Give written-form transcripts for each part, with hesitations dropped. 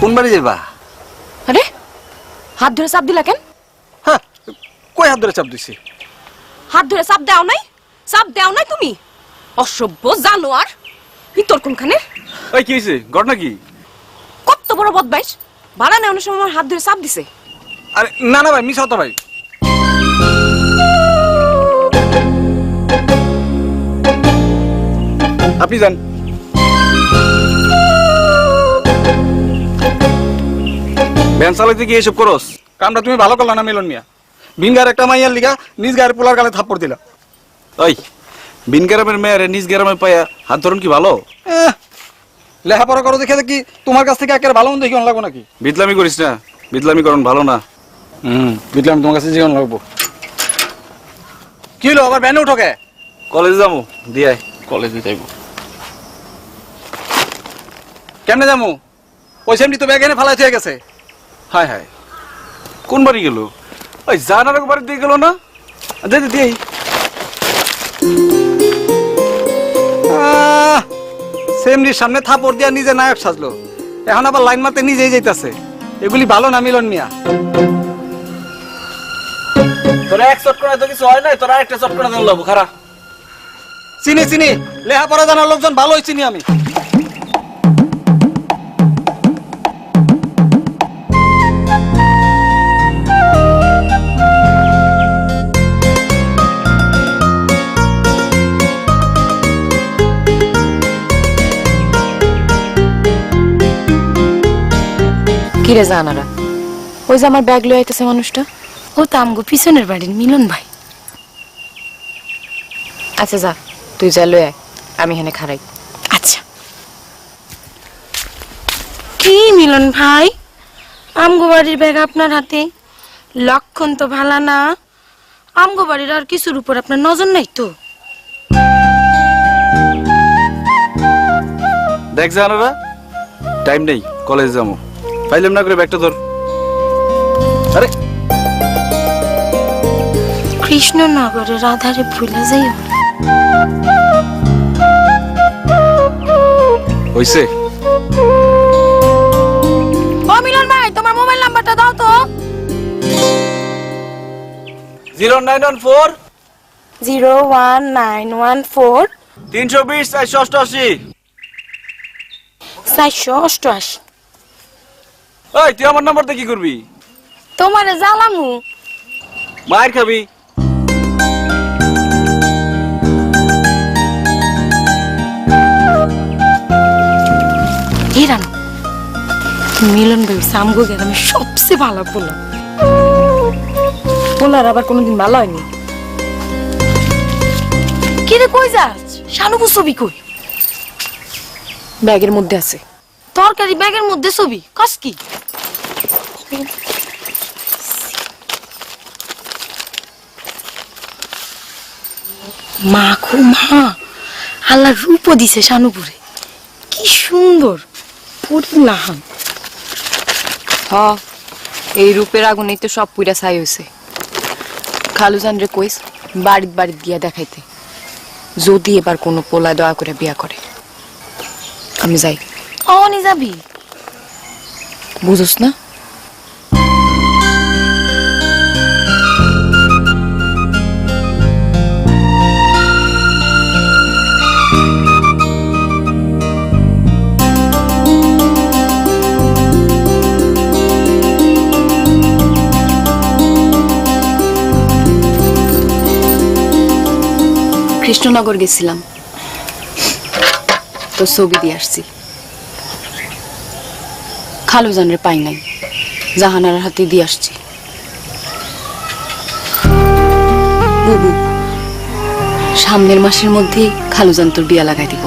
কোন বাড়ি যাবা? আরে হাত ধরে চাপ দিলা কেন? হ্যাঁ, কই হাত ধরে চাপ দিছি? হাত ধরে চাপ দাও নাই? চাপ দাও নাই তুমি? অসভ্য জানোয়ার, ভিতর কোনখানে? ওই কি হইছে? ঘটনা কি? কত বড় বদমাইশ, ভাড়া নেওয়ার সময় আমার হাত ধরে চাপ দিছে। আরে না না ভাই, মিস হতো ভাই। আপনি যান। ভ্যান চালাইতে গিয়ে এসব করস? কামটা তুমি ভালো করলা না মিলন মিয়া। ভিনগার একটা মাইয়ার লিগা নিজ গায়ের পোলার গালে থাপ্পড় দিলা। ওই ভিন গ্রামের মেয়ের নিজ গ্রামে পাইয়া হাত ধরুন কি ভালো? লেখাপড়া করো দেখে দেখি তোমার কাছ থেকে একেবারে ভালো মন্দ দেখি লাগবো নাকি? বিদলামি করিস না, বিদলামি করুন ভালো না। বিদলামি তোমার কাছে জীবন লাগবো। কি হলো আবার ভ্যানে উঠো কে? কলেজে যাবো দিয়ে কলেজে যাইব। কেমনে যাবো? ওই সেমনি তো ব্যাগ এনে ফালাই হয়ে গেছে। হায় হায়, কোন বাড়ি গেল? ওই জানার বাড়ি দিয়ে গেল না? দিদি দিই সেমনির সামনে থাপড় দিয়া নিজে নায়ক সাজলো, এখন আবার লাইন মারতে নিজেই যাইতাছে। এগুলি ভালো না মিলন মিয়া। তোরা এক চট করে তো কিছু হয় নাই, তোরা একটা চট করে দেন খারা। চিনি চিনি, লেখাপড়া জানার লোকজন ভালোই চিনি আমি। কিরে জানারা, ওই যে আমার ব্যাগ লয়ে আইতেছে মানুষটা, ও তো আমগো পিছনের বাড়ির মিলন ভাই। আচ্ছা যা, তুই যা লয়ে আয়, আমি এখানে খারাই। আচ্ছা। কি মিলন ভাই, আমগো বাড়ির ব্যাগ আপনার হাতে? লক্ষণ তো ভালো না। আমগো বাড়ির আর কিছুর উপর আপনার নজর নাই তো? দেখ জানারা, টাইম নেই, কলেজ যাবো। পাইলাম না করে ব্যাগটা ধর। আরে কৃষ্ণনগরের আধারে ভুলে যাই। হইছে? ও মিলন ভাই, তোমার মোবাইল নাম্বারটা দাও তো। 0914 01914 320 488। 488। ওই তুই আমার নাম্বারটা কি করবি? তোমারে জ্বালামু। মায়ের খাবি। হিরান, মিলন ভাই সামগো গ্রামে সবচেয়ে ভালো পোলা। পোলার আবার কোনোদিন ভালো হয়নি। কি রে, কই যাস? শানুবু ছবি কই? ব্যাগের মধ্যে আছে। তরকারি ব্যাগের মধ্যে ছবি কস কি? মা খু মা, আল্লাহ রূপ দিছে শানুপুরে, কি সুন্দর পরিলাহান। হ, এই রূপের আগুনেই তো সব পুইরা ছাই হয়েছে। খালুজান রে কইস বাড়িত বাড়িত গিয়া দেখাইতে, যদি এবার কোনো পোলা দয়া করে বিয়া করে। আমি যাই। অনি যাবি? বুঝোস না? কৃষ্ণনগর গেছিলাম, তো ছবি দিয়ে আসছি। খালুজানরে পাই নাই, জাহানার হাতে দিয়ে আসছি। বুবু, সামনের মাসের মধ্যেই খালুজান তোর বিয়া লাগাই দিব।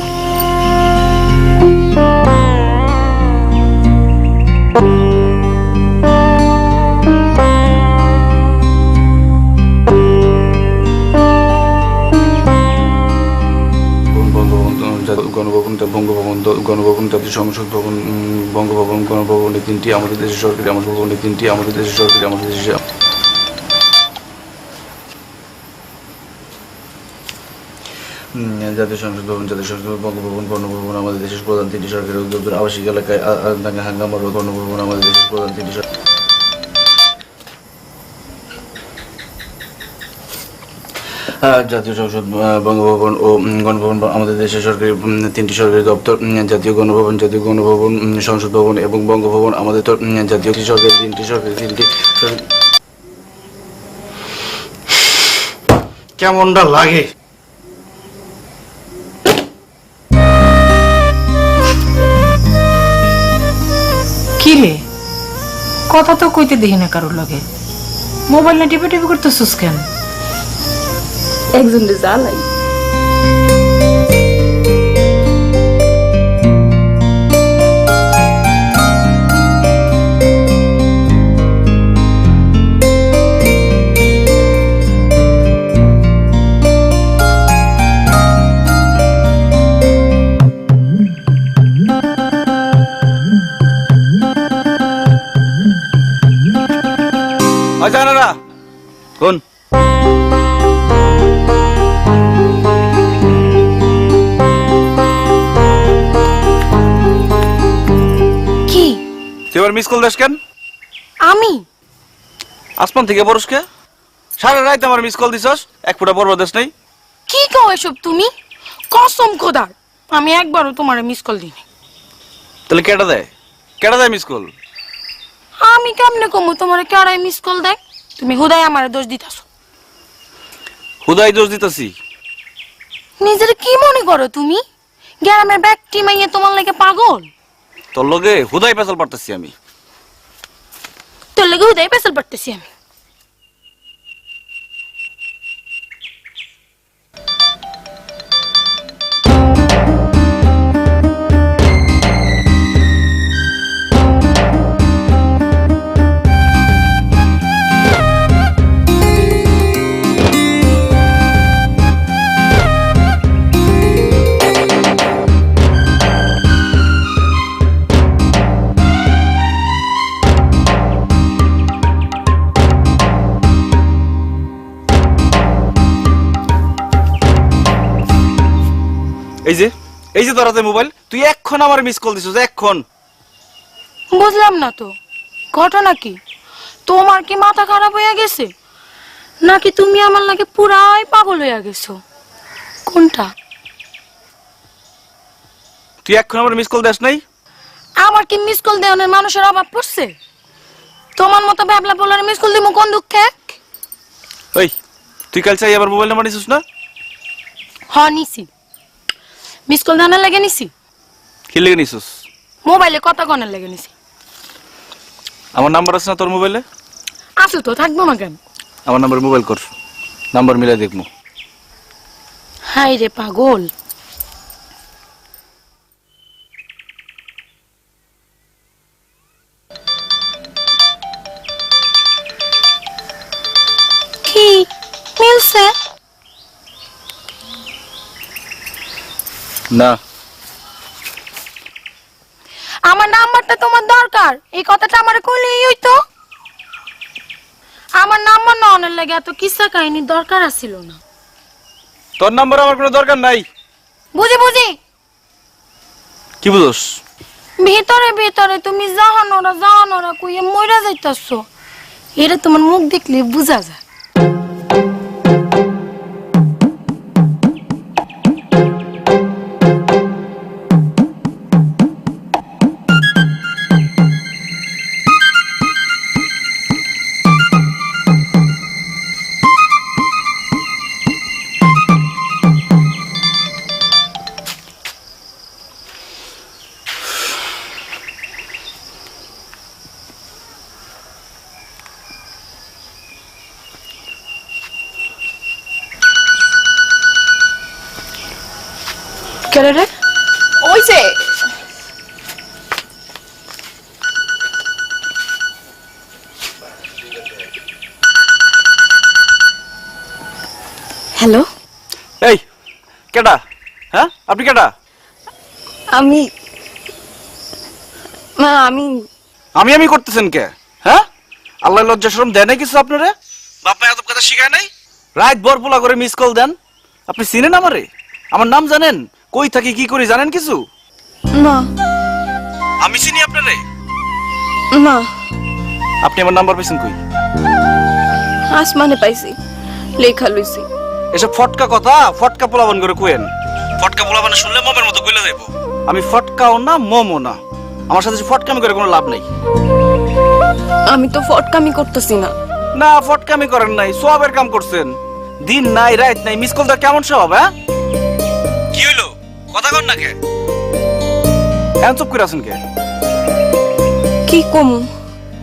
গণভবন, জাতীয় সংসদ ভবন, বঙ্গভবন, গণভবন, এই তিনটি আমাদের দেশের সরকারি, আমাদের ভবন, এই তিনটি আমাদের দেশের সরকারি, আমাদের দেশে। জাতীয় সংসদ ভবন, জাতীয় সংসদ ভবন, বঙ্গভবন, গণভবন আমাদের দেশের প্রধান তিনটি সরকারি উদ্যোগের আবাসিক এলাকায় দাঙ্গা হাঙ্গামা রোধ। গণভবন আমাদের দেশের প্রধান তিনটি জাতীয় সংসদ, বঙ্গভবন ও গণভবন আমাদের দেশের সরকারি তিনটি সরকারি দপ্তর। জাতীয় গণভবন, সংসদ ভবন এবং বঙ্গভবন আমাদের তো জাতীয় সরকারি তিনটি কেমনটা লাগে? কি রে, কথা তো কইতে দেখি না কারোর লগে। মোবাইল না টিপে টিপে করতেছিস কেন? একজন জ্বালাই। জানারা কোন কি তুই এবার মিস কল দেশ কেন? আমি আসমান থেকে বরসকে সারা রাত আমার মিস কল দিছস, এক ফুটা বড় দেশ নাই। কি কও এসব তুমি? কসম খোদার আমি একবারও তোমারে মিস কল দিইনি। তাহলে কেটা দেয় মিস কল? আমি কেমনে কমু তোমারে কেড়াই মিস কল দেয়? তুমি হুদাই আমারে দোষ দিতাছো। হুদাই দোষ দিতেছি? নিজের কি মনে করো তুমি? গ্রামের ব্যক্তি মাইয়ে তোমার লাগে পাগল? তোর লগে হুদাই পেছাল পারতেছি আমি। তোর লাগে হুদাই পেছাল পারতেছি আমি। এই যে তোর হাতে মোবাইল, তুই এখন আমার মিস কল দিছিস এখন। বুঝলাম না তো ঘটনা কি? তোমার কি মাথা খারাপ হয়ে গেছে নাকি তুমি আমার লাগে পুরাই পাগল হয়ে গেছো? কোনটা? তুই এখন আমার মিস কল দেস নাই? আমার কি মিস কল দেওয়ার মানুষের অভাব পড়ছে? তোমার মতো ব্যাবলা বলার মিস কল দিমু কোন দুঃখে? ওই তুই কাল চাই আবার মোবাইল নাম্বার নিছিস না? হ নিছি। মিস কল দানের লাগে নিছি। কি লেগে নিছিস? মোবাইলে কথা কনের লাগে নিছি। আমার নাম্বার আছে না তোর মোবাইলে? আছে তো, থাকবো না কেন? আমার নাম্বার মোবাইল কর, নাম্বার মিলাই দেখবো। হাই রে পাগল। কি মিলছে? না, আমার নাম্বারটা তোমার দরকার, এই কথাটা আমার কইলেই হইতো। আমার নাম্বার ননের লাগে এত কিসা কাহিনী দরকার আছিল না। তোর নাম্বার আমার কোনো দরকার নাই। বুঝি বুঝি। কি বুঝোস? ভিতরে ভিতরে তুমি জাহানোরা কইয়া মইরা যাইতাছো, এটা তোমার মুখ দেখলে বুঝা যায়। কেরে রে? ওই যে হ্যালো, এই কেডা? হ্যাঁ আপনি কেডা? আমি মা আমি আমি করতেছেন কে? হ্যাঁ আল্লাহ লজ্জা শরম দেয় নাই কিছু আপনারে? বাপ্পা এত কথা শিখায় নাই? রাত ভর পোলা করে মিস কল দেন, আপনি চিনেন আমারে? আমার নাম জানেন? কই থাকি, কি করি জানেন কিছু? না আমি চিনি আপনারে। না, আপনি আমার নাম্বার পেয়েছেন কই? আসমানে পাইছি, লেখা লইছি। এসব ফটকা কথা ফটকা পোলাবান করে কোয়েন। ফটকা পোলাবান শুনলে মমের মতো কইলা যাইব। আমি ফটকাও না মমও না, আমার সাথে ফটকামি করে কোনো লাভ নাই। আমি তো ফটকামি করতেছি না। না, ফটকামি করেন নাই, সবের কাম করছেন। দিন নাই রাত নাই মিস কলটা কেমন স্বভাব? হ্যাঁ, কি হইলো? কথা কন না কে? এমন চুপ করে আছেন কে? কি কমু?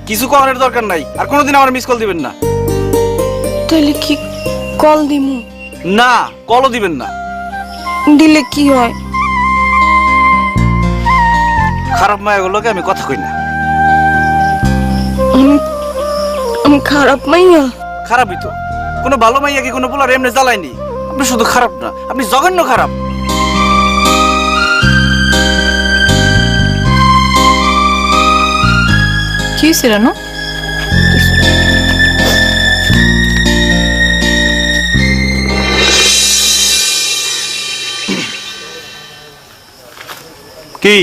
কিছু করার দরকার নাই, আর কোনোদিন আমার মিস কল দিবেন না। তাইলে কি কল দিমু? না, কলও দিবেন না। দিলে কি হয়? খারাপ মায়াগুলোকে আমি কথা কই না। আমি খারাপ মাইয়া? খারাপই তো। কোনো ভালো মাইয়া কি কোনো পোলার এমনি জ্বালায়নি? আপনি শুধু খারাপ না, আপনি জঘন্য খারাপ। কি হয়েছে রানু? কি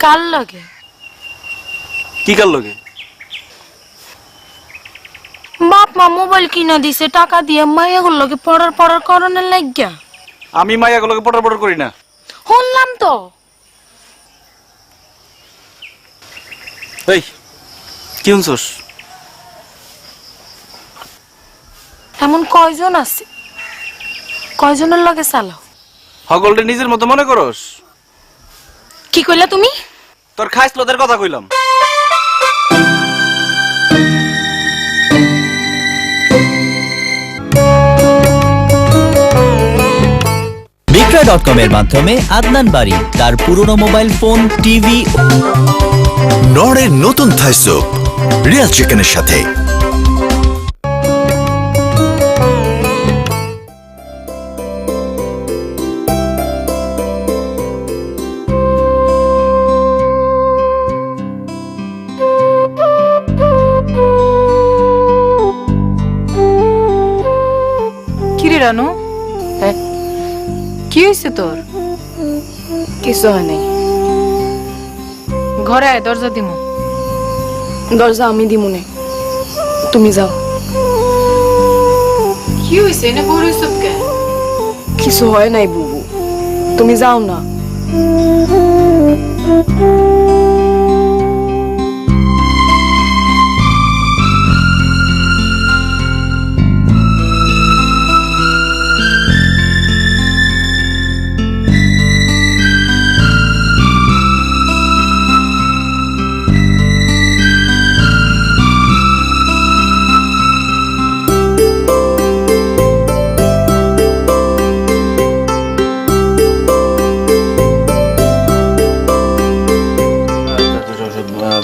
কার লাগে? কি কার লগে? বাপ মা মোবাইল কিনা দিছে টাকা দিয়ে, মাইয়াগুলো লগে পড়ার করণের লাগিয়া। আমি মাইয়াগুলোকে পটার পটার করি না। শুনলাম তো। এই কি শুনছস? এমন কয়জন আছে? কয়জনের লগে চালাও? হগলটা নিজের মতো মনে করস? কি কইলা তুমি? তোর খাইস লোদের কথা কইলাম। বিক্রয়.com এর মাধ্যমে আদনান বাড়ি তার পুরনো মোবাইল ফোন, টিভি। নড়ের নতুন থাই স্যুপ রিয়াল চিকেনের সাথে। কিরে রানু, কি হয়েছে তোর? কিছু হয় নাই। ঘরে আয়, দরজা দিমু। দরজা আমি দিমু নে, তুমি যাও। কি হয়েছে? এনে বড় হইছ কে? কিছু হয় নাই বুবু, তুমি যাও না।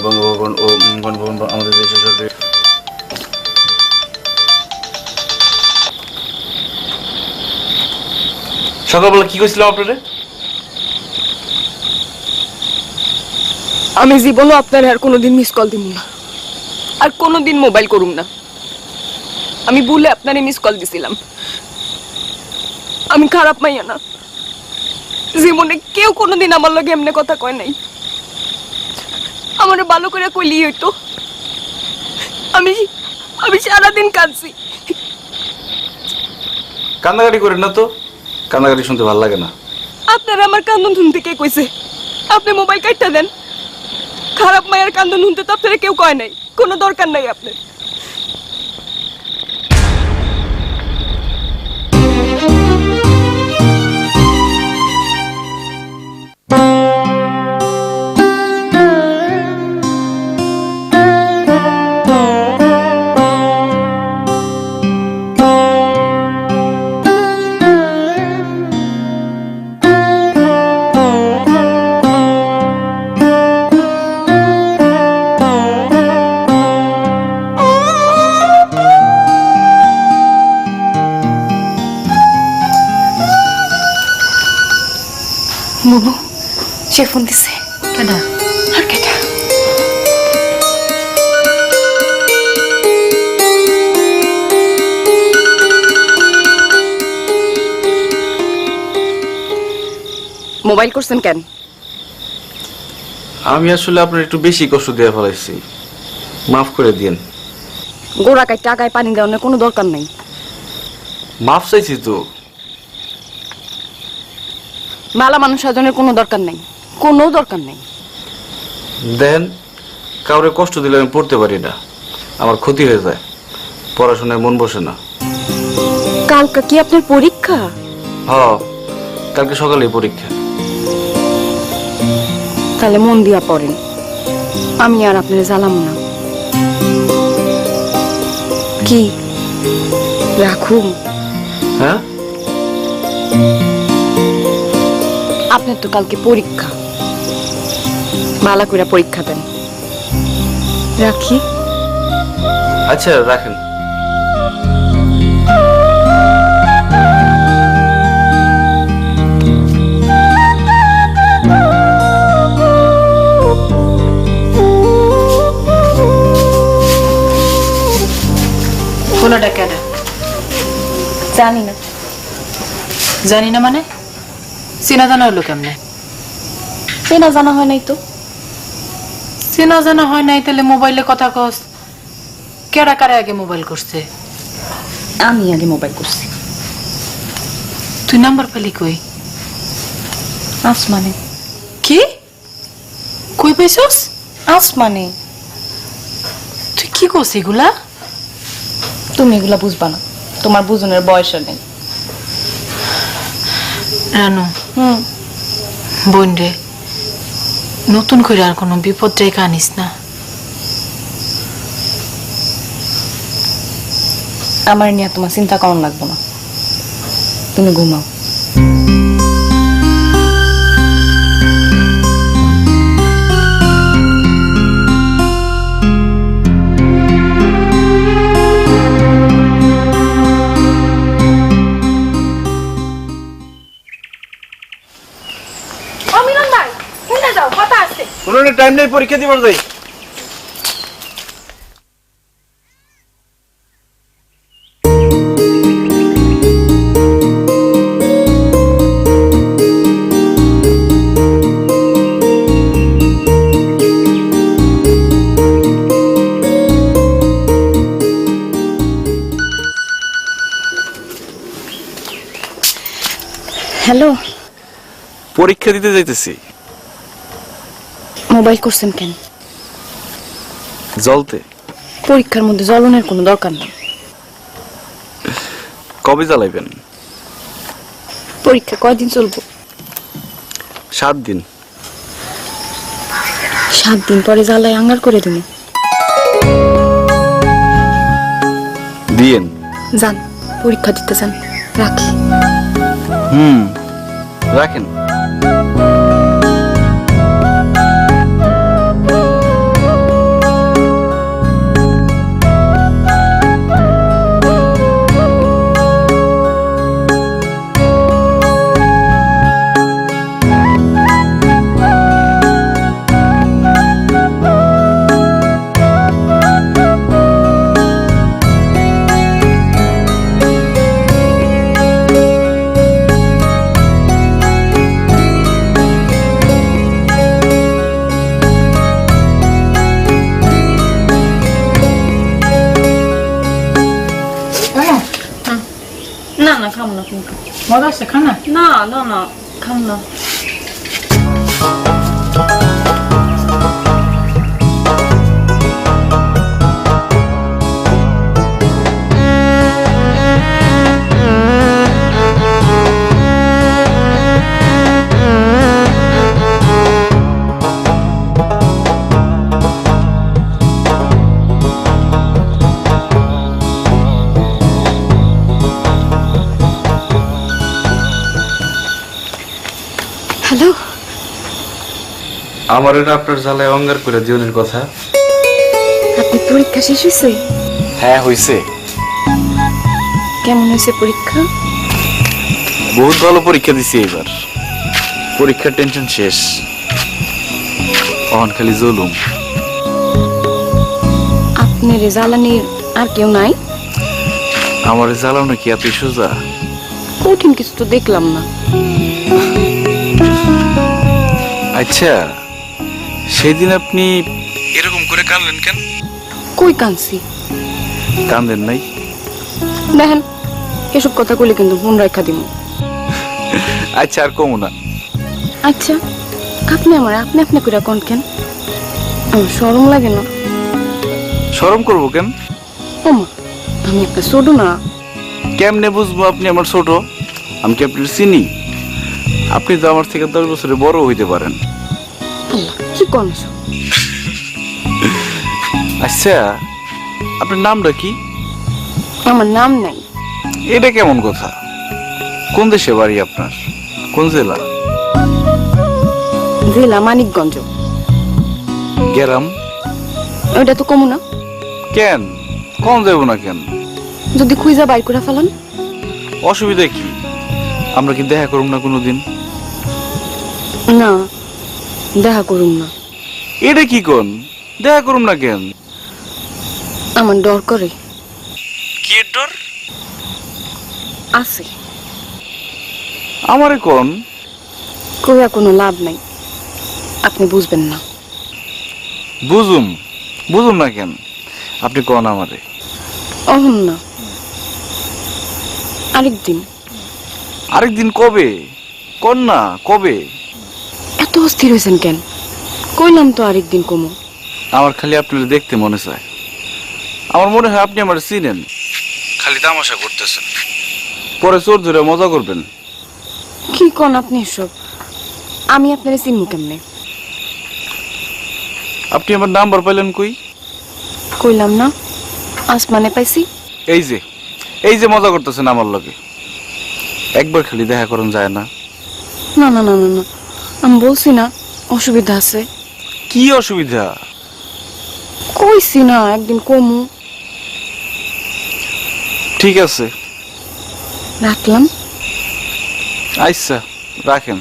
বঙ্গভবন ও গণভবন আমাদের দেশের সরকারি। সকালবেলা কি কইছিলাম আপনারে? আমি জীবনও আপনার আর কোনোদিন মিস কল দিব না, আর কোনোদিন মোবাইল করুম না। আমি ভুলে আপনারে মিস কল দিছিলাম। আমি খারাপ মাইয়া না, জীবনে কেউ কোনোদিন আমার লগে এমনি কথা কয় নাই। আমারে ভালো করে কইলি হইতো। আমি আমি সারাদিন কাঁদছি। কান্নাকাটি করেন না তো, কান্নাকাটি শুনতে ভালো লাগে না। আপনারা আমার কান্দন শুনতে কে কইছে? আপনি মোবাইল কাটটা দেন। খারাপ মায়ের কান্দন শুনতে তো আপনারা কেউ কয় নাই, কোনো দরকার নাই আপনার। বুবু, সে ফোন দিছে। কেডা? আর কেটা? মোবাইল করছেন কেন? আমি আসলে আপনার একটু বেশি কষ্ট দিয়ে ফেলাইছি, মাফ করে দিন। গোড়া কাই টাকায় পানি দেওয়ার কোনো দরকার নাই। মাফ চাইছি তো। মালা মানুষ সাজনের কোনো দরকার নাই, কোনো দরকার নাই। দেন, কাউরে কষ্ট দিলে আমি পড়তে পারি না, আমার ক্ষতি হয়ে যায়, পড়াশোনায় মন বসে না। কালকা কি আপনার পরীক্ষা? হ, কালকে সকালেই পরীক্ষা। তাহলে মন দিয়া পড়েন, আমি আর আপনার জ্বালাম না। কি রাখুন? হ্যাঁ, আপনার তো কালকে পরীক্ষা, ভালো করে পরীক্ষা দেন। রাখি? আচ্ছা রাখেন। ফোনটা কেন? জানি না। জানি না মানে? চেনা জানা হলো কেমনে? চেনা জানা হয় নাই তো। চেনা জানা হয় নাই তাহলে মোবাইলে কথা কস? কেডা কারে আগে মোবাইল করছে? আমি আগে মোবাইল করছি। তুই নাম্বার পেলি কই? আসমানে। কি? কই পাইছস? আসমানে। তুই কি করছিস এগুলা? তুমি এগুলা বুঝবা না, তোমার বুঝনের বয়স নেই। রানু, হুম। বোন রে, নতুন করে আর কোনো বিপদ রেখে আনিস না। আমার নিয়ে তোমার চিন্তা করন লাগবো না, তুমি ঘুমাও। অমিরন ভাই, কোনটা যাও? কথা আছে। কোনো টাইম নেই, পরীক্ষা দিবার যাই। হ্যালো, পরীক্ষা দিতে যাইতেছি। মোবাইল করছেন কেন? জলতে। পরীক্ষার মধ্যে জ্বলনের কোনো দরকার নেই। কবে জ্বালাইবেন? পরীক্ষা কয়দিন চলবো? 7 দিন। 7 দিন পরে জ্বালাই আঙ্গার করে দিন। দিয়েন। যান, পরীক্ষা দিতে যান। রাখি। রাখেন। না না, খাম না কিন্তু। মজা আছে খানা? না না না, খাম না। হ্যালো, আমার এটা আপনার জ্বালায় অঙ্গার করে জীবনের কথা। আপনি পরীক্ষা শেষ হয়েছে? হ্যাঁ হইছে। কেমন হয়েছে পরীক্ষা? বহুত ভালো পরীক্ষা দিছি এবার। পরীক্ষার টেনশন শেষ, অহন খালি জলুম। আপনার জ্বালানির আর কেউ নাই? আমার জ্বালানো কি এত সোজা? কঠিন কিছু তো দেখলাম না। আচ্ছা, সেদিন আপনি এরকম করে কাঁদলেন কেন? কই কানছি? কান্দেন নাই? দেখেন, এসব কথা কইলে কিন্তু মন রাখা দিব। আচ্ছা, আর কমু না। আচ্ছা, আপনি আপনি করে কোন কেন? আমার শরম লাগে না? শরম করবো কেন? ওমা, আমি একটা ছোট না। কেমনে বুঝবো আপনি আমার ছোট? আমি কি আপনার চিনি? আপনি তো আমার থেকে 10 বছরে বড় হইতে পারেন। আল্লাহ, কি কোন? আচ্ছা, আপনার নামটা কি? আমার নাম নাই। এটা কেমন কথা? কোন দেশে বাড়ি আপনার? কোন জেলা? জেলা মানিকগঞ্জ। গ্রাম? ওইটা তো কমু না। কেন কম যাবো না কেন? যদি খুঁজা বাইর করে ফেলান? অসুবিধা কি? আমরা কি দেখা করুম না কোনোদিন? না, দেখা করুন না। এটা কি কোন? দেখা করুম না কেন? আমার ডর করে। কি ডর? আছে। আমারে কোন? কইয়া কোনো লাভ নাই, আপনি বুঝবেন না। বুঝুম না কেন? আপনি কোন আমারে? অহন না, আরেকদিন। আরেকদিন কবে? কোন না কবে? এত অস্থির হয়েছেন কেন? কইলাম তো আরেকদিন কমু। আমার খালি আপনার দেখতে মনে চায়। আমার মনে হয় আপনি আমার চিনেন, খালি তামাশা করতেছেন, পরে চোর ধরে মজা করবেন। কি কোন আপনি এসব? আমি আপনার চিনমু কেমনে? আপনি আমার নাম্বার পাইলেন কই? কইলাম না, আসমানে পাইছি। এই যে মজা করতেছেন আমার লগে। একবার খালি দেখা করুন যায় না? না না না না না, আমি বলছি না অসুবিধা আছে। কি অসুবিধা? কইছি না একদিন কমু। ঠিক আছে, রাখলাম। আচ্ছা রাখেন।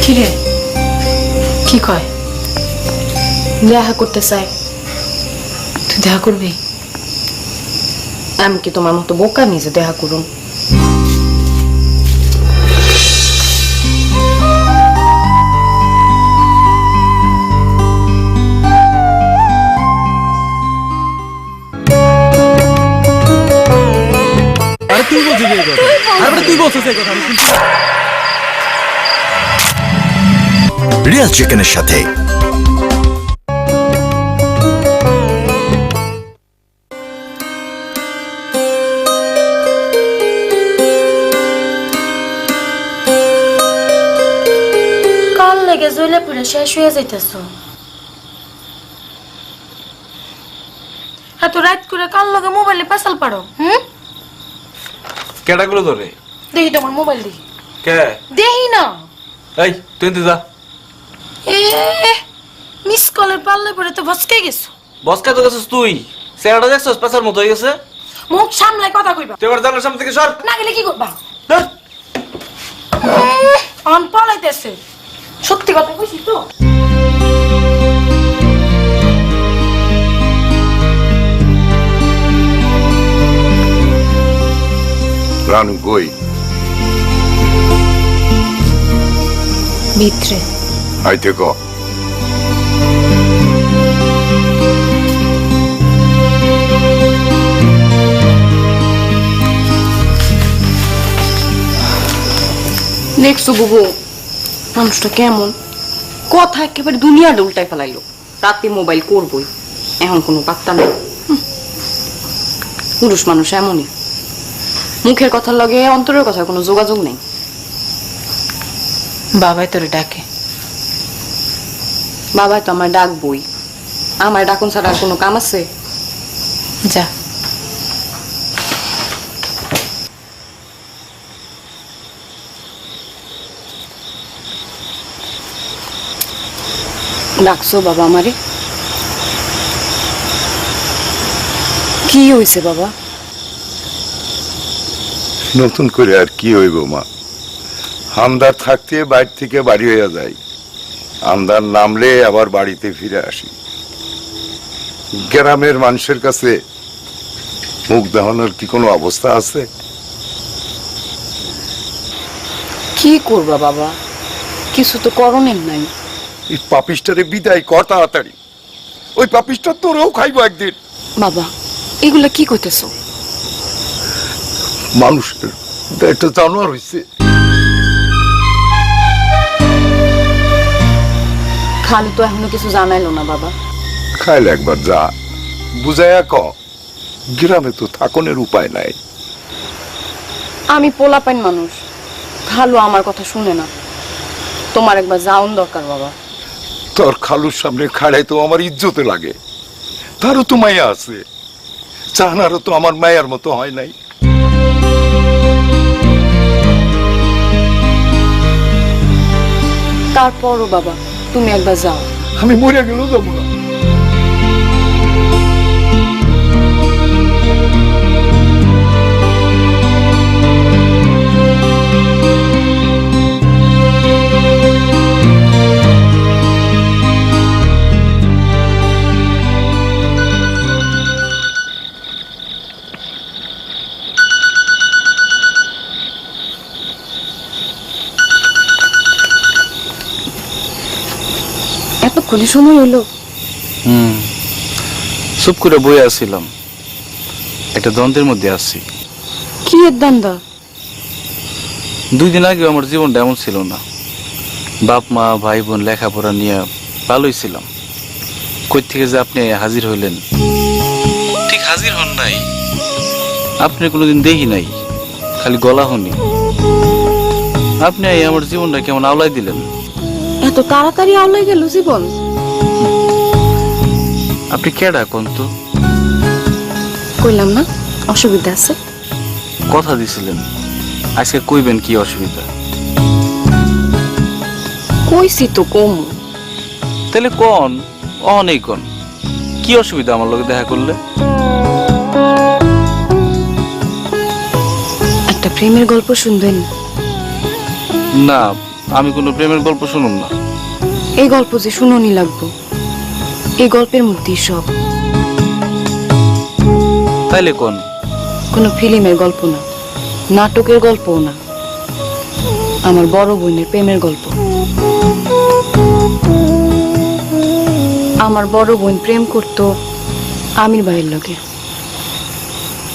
কিরে, কি কয়? দেখা করতে চাই। তুই দেখা করবি? আমি কি তোমার মতো বোকা নিজে দেখা করুন? রিয়াল চিকেনের সাথে কাল লেগে জইলে পুরো শেষ হয়ে যাইতেছ। এত রাত করে কাল লগে মোবাইলে পেছাল পারো? কেডাগুলো ধরে? দেখি তোমার মোবাইল দেখি। কে? দেখি না। এই তুই যা। এ মিস কলের পাল্লে পরে তো ভসকে গেছো। বসকা তো গেছিস তুই। চেহারাটা দেখছিস পেছার মতো হয়ে গেছে। মুখ সামলাই কথা কইবা। তুই এবার জানার সামনে থেকে সর। না গেলে কি করবা? ধর। অন পালাইতেছে। সত্যি কথা কইছি তো। রানু কই? ভিতরে। আইতে ক। দেখছো বুবু, মানুষটা কেমন? কথা একেবারে দুনিয়াটা উল্টাই ফেলাইলো। রাতে মোবাইল করবই, এখন কোনো পাত্তা নেই। পুরুষ মানুষ এমনই, মুখের কথার লগে অন্তরের কথার কোনো যোগাযোগ নেই। বাবাই তোরে ডাকে। বাবা তো আমার ডাকবই, আমার ডাকুন ছাড়া আর কোনো কাম আছে? যা। ডাকছো বাবা আমারে? কি হয়েছে বাবা? নতুন করে আর কি হইব মা? আমদার থাকতে বাইরে থেকে বাড়ি হয়ে যায়, আমদার নামলে আবার বাড়িতে ফিরে আসি। গ্রামের মানুষের কাছে মুখ দেখানোর কি কোনো অবস্থা আছে? কি করবা বাবা, কিছু তো করণের নাই। এই পাপিষ্টারে বিদায় কর তাড়াতাড়ি, ওই পাপিষ্টার তোরেও খাইবো একদিন। বাবা এগুলা কি করতেছো? মানুষের একটা জানোয়ার হয়েছে। খালু তো এখনো কিছু জানাইলো না বাবা। খাইলে একবার যা, বুঝাইয়া ক, গ্রামে তো থাকনের উপায় নাই। আমি পোলাপাইন মানুষ, খালু আমার কথা শুনে না। তোমার একবার যাওন দরকার বাবা। তোর খালুর সামনে খাড়াই তো আমার ইজ্জতে লাগে, তারও তো মায়া আছে, চাহানারও তো আমার মায়ার মতো হয় নাই। তারপরও বাবা তুমি একবার যাও। আমি মরে গেলেও যাবো না। এতক্ষণে সময় হলো? চুপ করে বই আসছিলাম, একটা দ্বন্দ্বের মধ্যে আছি। কি এর দান্দা? 2 দিন আগে আমার জীবনটা এমন ছিল না। বাপ মা ভাই বোন লেখাপড়া নিয়ে ভালোই ছিলাম। কই থেকে যে আপনি হাজির হইলেন? ঠিক হাজির হন নাই, আপনি কোনোদিন দেখি নাই, খালি গলা হনি। আপনি আমার জীবনটা কেমন আওলাই দিলেন। এত তাড়াতাড়ি আওলাই গেল জীবন? আপনি কেডা কোন তো? কইলাম না অসুবিধা আছে। কথা দিছিলেন আজকে কইবেন কি অসুবিধা। কইছি তো কম। তাহলে কোন অনেক কোন কি অসুবিধা আমার লগে দেখা করলে? একটা প্রেমের গল্প শুনবেন? না, আমি কোনো প্রেমের গল্প শুনুম না। এই গল্প যে শুনুনি লাগবো, এই গল্পের মধ্যেই সব। তাইলে কোন? কোনো ফিল্মের গল্প না, নাটকের গল্পও না, আমার বড় বোনের প্রেমের গল্প। আমার বড় বোন প্রেম করতো আমির ভাইয়ের লগে,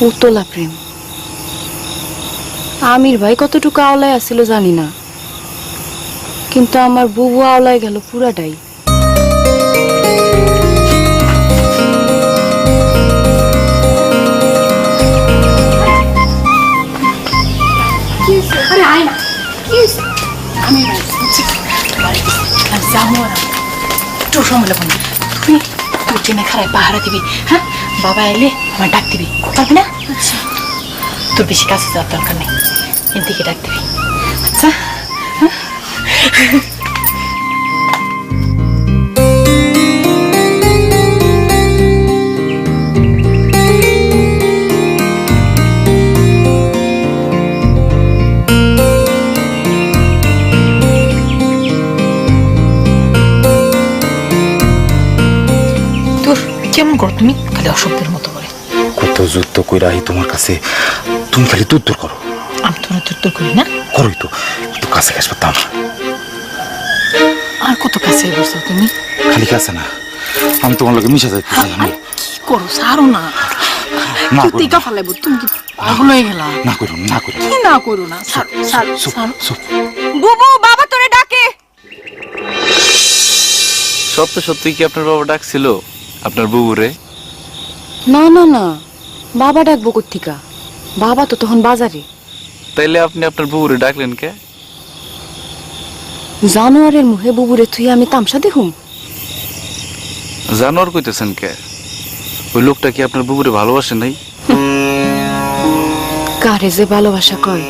উতলা প্রেম। আমির ভাই কতটুকু আওলায় আসছিল জানি না, কিন্তু আমার বুবু আওলায় গেল পুরাটাই। তুই ট্রেনে খারাপ পাহারা দিবি, হ্যাঁ? বাবা এলে আমার ডাক দিবি, পারবি না? তোর বেশি কাছে যাওয়ার দরকার নেই, এদিকে ডাক দিবি, আচ্ছা? কেমন করো তুমি? খালি অসভ্যের মতো করে। কত যুদ্ধ কইরা আহি তোমার কাছে, তুমি খালি তুত্তর করো। আমি তোরা তুত্তর করি না? করোই তো, একটু কাছে কাছে পারতাম। আর কত কাছে বসছো তুমি? খালি কাছে না, আমি তোমার লগে মিশে যাইতেছি। আমি কি করো? সারো না, না কি টিকা ফালাইব? তুমি কি পাগল হয়ে গেলা? না করো, না করো, কি না করো না? সারো সারো সারো। বুবু, বাবা তোরে ডাকে। সত্য সত্যি কি আপনার বাবা ডাকছিল আপনার বুবুরে? না না না, বাবা ডাকবো কোত্থিকা? বাবা তো তখন বাজারে। তাইলে আপনি আপনার বুবুরে ডাকলেন কে? জানোয়ারের মুখে বুবুরে থুই আমি তামসা দেখুম? জানোয়ার কইতেছেন কে? ওই লোকটা কি আপনার বুবুরে ভালোবাসে নাই? কারে যে ভালোবাসা কয়?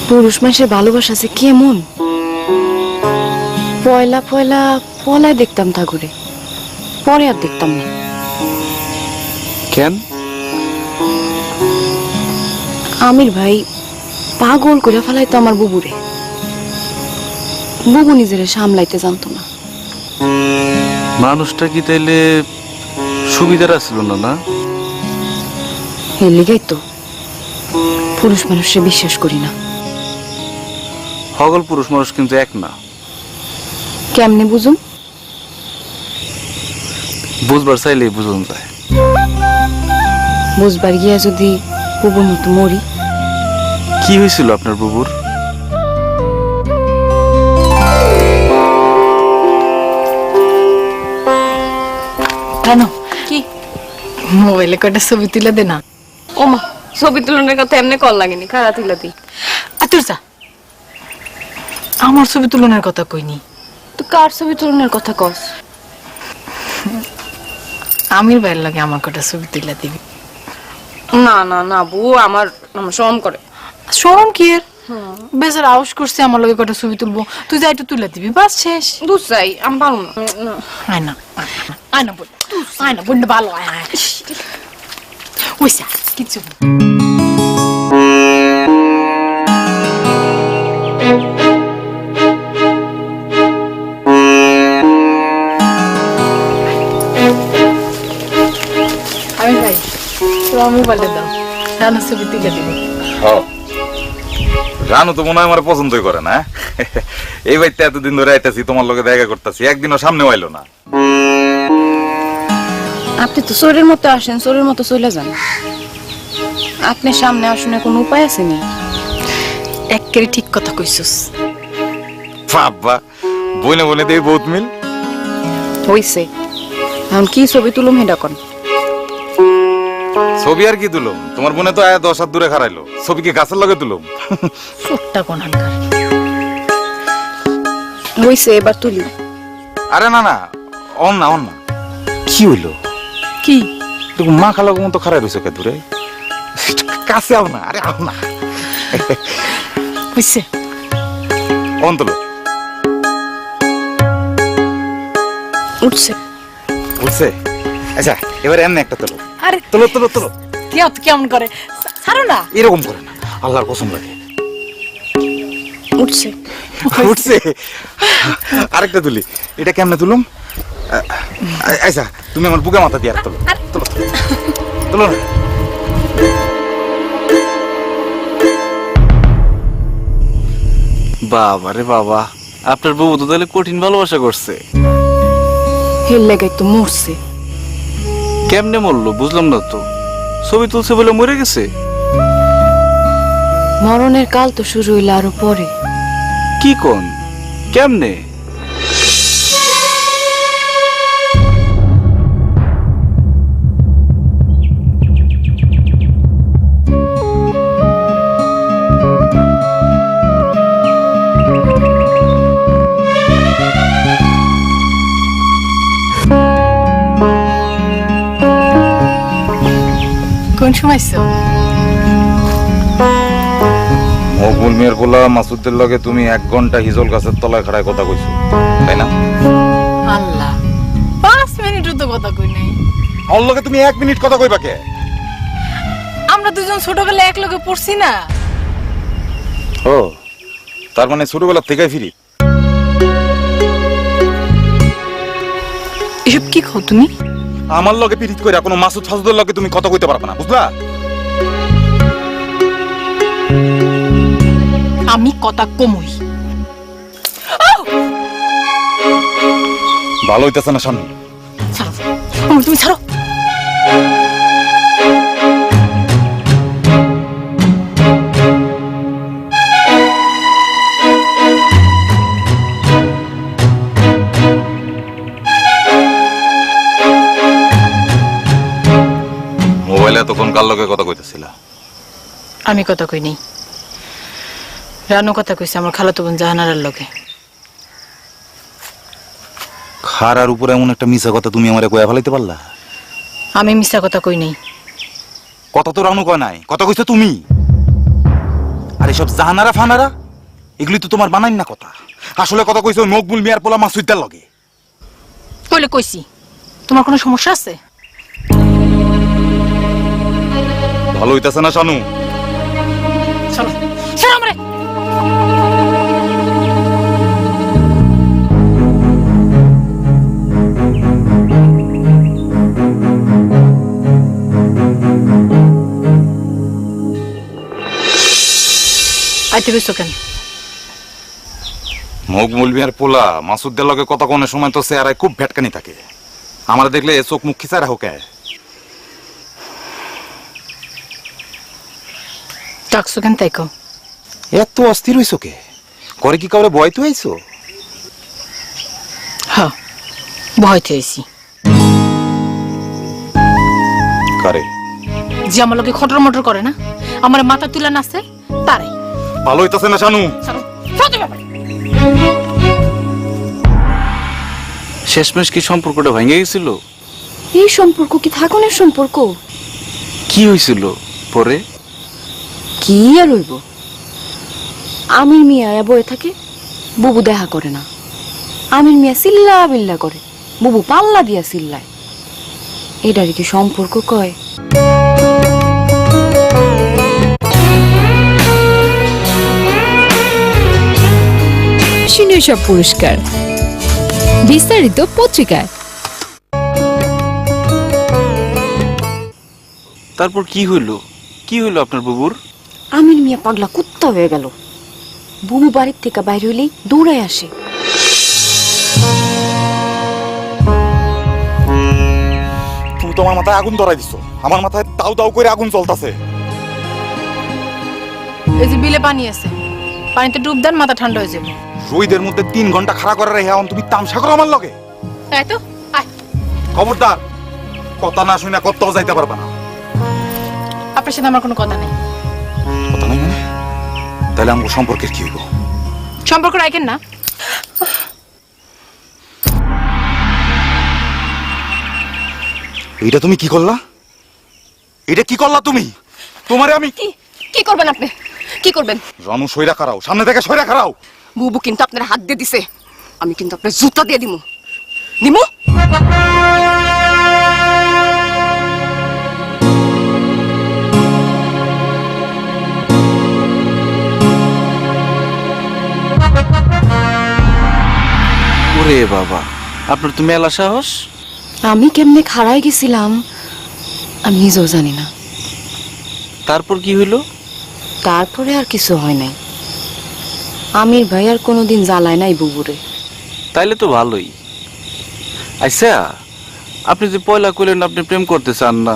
পুরুষ মানুষের ভালোবাসা যে কেমন? পয়লা পয়লা পলায় দেখতাম তা ঘুরে, পরে আর দেখতাম না। কেন? আমির ভাই পাগল করে ফেলাইতো আমার বুবুরে। বুবু নিজেরে সামলাইতে জানতো না। মানুষটা কি তাইলে সুবিধার আসছিল না? না, এর লিগাই তো পুরুষ মানুষে বিশ্বাস করি না। সকল পুরুষ মানুষ কিন্তু এক না। কেমনে বুঝুম? বুঝবার চাইলেই বুঝুন যায়। বুঝবার গিয়া যদি বুবুর মতো মরি। কি হয়েছিল আপনার বুবুর? কেন কি? মোবাইলে কয়টা ছবি তুলে দে না। ওমা, ছবি তুলনের কথা এমনি কল লাগেনি, খারাপ তুলাতি। আতুর যা, আমার ছবি তুলনের কথা কইনি। তো কার ছবি তুলনের কথা কস? আমির বাইর লাগে আমার কয়টা ছবি তুলে দিবি। না না না বউ, আমার শরম করে। শরম কি এর? বেচার আউস করছে আমার লগে কয়টা ছবি তুলবো, তুই যাই তো তুলে দিবি, বাস শেষ। দুধ চাই, আমি পারবো না। আয় না, আয় না বোন, আয় না বোন, ভালো আয় আয়। ওইসা কিচ্ছু না। আমি ভাই তোমার মোবাইলটা দাও, রান্নার ছবি তুলে দিবি। রানু তো মনে হয় আমার পছন্দই করে না। এই বাড়িতে এতদিন ধরে আইতাছি, তোমার লগে দেখা করতেছি, একদিনও সামনে আইলো না। আপনি তো চোরের মতো আসেন, চোরের মতো চলে যান। আপনার সামনে আসনে কোনো উপায় আছে নি? একেবারে ঠিক কথা কইছস। বাবা, বইনে বইনে দেই বহুত মিল। হইছে, এখন কি ছবি তুলুম হেডা কোন? ছবি আর কি তুলুম? তোমার বোনে তো আয়া 10 হাত দূরে খারাইলো, ছবি কি গাছের লগে তুলুম? ছোট্টা কোনখানকার। হইছে, এবার তুলি। আরে না না, অন না অন না। কি হইলো? কি তুমি মা খালা মতো খারাই রইছো কে দূরে? কাছে আও না, আরে আও না। হইছে? অন তুলো। উঠছে। বুঝছে? আচ্ছা, এবারে এমনি একটা তুলো। আরে তুলো তুলো তুলো। কেউ তো কেমন করে, ছাড়ো না। এরকম করে না, আল্লাহর কসম লাগে। উঠছে। উঠছে? আরেকটা তুলি। এটা কেমনে তুলুম? আচ্ছা, তুমি আমার বুকে মাথা দিয়ে আর তুলো। তুলো তুলো না। বাবা রে বাবা, আপনার বুবু তো তাহলে কঠিন ভালোবাসা করছে। হেল লাগাই তো মরছে। কেমনে মরলো বুঝলাম না তো। ছবি তুলছে বলে মরে গেছে? মরণের কাল তো শুরু হইলে আরো পরে। কি কোন? কেমনে? কোন সময় আইছো? মকবুল মিয়ার পোলা মাসুদের লগে তুমি 1 ঘন্টা হিজল গাছের তলায় খাড়ায় কথা কইছো, তাই না? আল্লাহ, 5 মিনিটও তো কথা কই নাই। ওর লগে তুমি 1 মিনিট কথা কইবা কে? আমরা দুজন ছোটবেলায় এক লগে পড়ছি না। ও, তার মানে ছোটবেলা থেকেই ফিরি। এসব কি খাও তুমি? আমার লগে পিরিত কইরা কোনো মাসুদ ফাসুদের লগে তুমি কথা কইতে পারবে না, বুঝলা? আমি কথা কমই। ভালো হইতেছে না সামনে। ছাড়ো, তুমি ছাড়ো। মোবাইলে তখন কার লগে কথা কইতেছিলা? আমি কথা কই নাই, রানু কথা কইছে আমার খালাতো বোন জাহানারার লগে। খারার উপরে এমন একটা মিছা কথা তুমি আমারে কইয়া ফেলাইতে পারলা? আমি মিথ্যা কথা কই নাই। কথা তো রানু কয় নাই, কথা কইছো তুমি। আর এসব জাহানারা ফানারা এগুলি তো তোমার বানাই না কথা। আসলে কথা কইছো মকবুল মিয়ার পোলা মাসুদার লগে। কইলে কইছি, তোমার কোনো সমস্যা আছে? ভালো হইতাছে না শানু? চলো ছাড় আমারে। আইতে বেসো কেন? মকবুল মিয়ার পোলা মাসুদদের লগে কথা কোনের সময় তো চেহারায় খুব ভেটকানি থাকে। আমার দেখলে চোখ মুখ খিচারা হোকে। ডাকছো কেন তাই কও? এত অস্থির হইছো কে? করে কি কাউরে ভয় তো আইছো? হ্যাঁ, ভয়তে হয়েছি। কারে? যে আমার লোকে খটর মটর করে না, আমার মাথা তুলে নাচে তারাই। ভালো হইতাছে না শানু? ছাড়ো, ছাড়ো তুমি ব্যাপারে। শেষমেশ কি সম্পর্কটা ভেঙে গেছিল? এই সম্পর্ক কি থাকনের সম্পর্ক? কি হয়েছিল পরে? কি আর হইব? আমির মিয়া বয়ে থাকে, বুবু দেখা করে না। আমির মিয়া চিল্লা বিল্লা করে, বুবু পাল্লা দিয়া চিল্লায়। এটারই কি সম্পর্ক কয়? সব পুরস্কার বিস্তারিত পত্রিকায়। তারপর কি হইল? কি হইল আপনার বুবুর? আমির মিয়া পাগলা কুত্তা হয়ে গেল। বুবু বাড়ির থেকে বাইরে হইলেই দৌড়ায় আসে। তুমি তো আমার মাথায় আগুন ধরাই দিছো। আমার মাথায় দাউ দাউ করে আগুন জ্বলতাছে। এই যে বিলে পানি আছে, পানিতে ডুব দেন, মাথা ঠান্ডা হয়ে যাবে। রোদের মধ্যে 3 ঘন্টা খাড়া করে রেখে এখন তুমি তামসা করো আমার লগে? এই তো আয়। খবরদার, কথা না শুনে কোথাও যাইতে পারবে না। আপনার সাথে আমার কোনো কথা নেই। কথা নাই মানে? তাহলে আমার সম্পর্কের কি হইব? সম্পর্ক রাখেন না। এইটা তুমি কি করলা? এটা কি করলা তুমি? তোমারে আমি কি কি করবেন আপনি? কি করবেন? রানু সইরা খারাও, সামনে থেকে সইরা খারাও। বুবু কিন্তু আপনার হাত দিয়ে দিছে, আমি কিন্তু আপনার জুতা দিয়ে দিমু। নিমু? ওরে বাবা, আপনার তো মেলা সাহস। আমি কেমনে খাড়ায় গেছিলাম আমি নিজেও জানি না। তারপর কি হইল? তারপরে আর কিছু হয় নাই। আমির ভাই আর কোনোদিন জ্বালায় নাই বুবুরে। তাইলে তো ভালোই। আচ্ছা, আপনি যে পয়লা কইলেন আপনি প্রেম করতে চান না,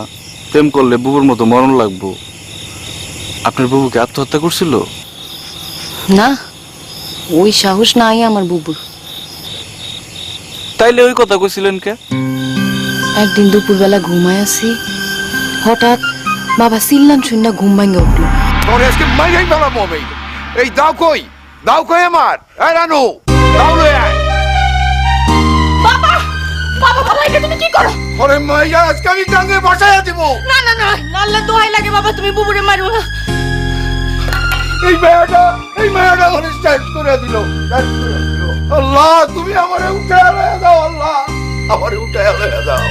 প্রেম করলে বুবুর মতো মরণ লাগবো, আপনার বুবুকে আত্মহত্যা করছিল? না, ওই সাহস নাই আমার বুবুর। তাইলে ওই কথা কইছিলেন কে? একদিন দুপুরবেলা ঘুমায় আছি, হঠাৎ বাবা চিল্লান শুননা ঘুম ভাঙে উঠলো। তোরে আজকে মাইরাই ফেলাবো আমি। এই দাও কই? দাও কই আমার? এই রানু, দাও লয়ে আয়। বাবা, বাবা, বাবা, এটা তুমি কি করো? ওরে মাইয়া আজকে আমি টাঙ্গে বসাইয়া দিব। না না না, নাল্লা দোহাই লাগে বাবা, তুমি বুবুরে মারো না। এই মায়াটা ওরে শেষ করে দিল। আল্লাহ, তুমি আমারে উঠায় লয়ে দাও। আল্লাহ, আমারে উঠায় লয়ে দাও।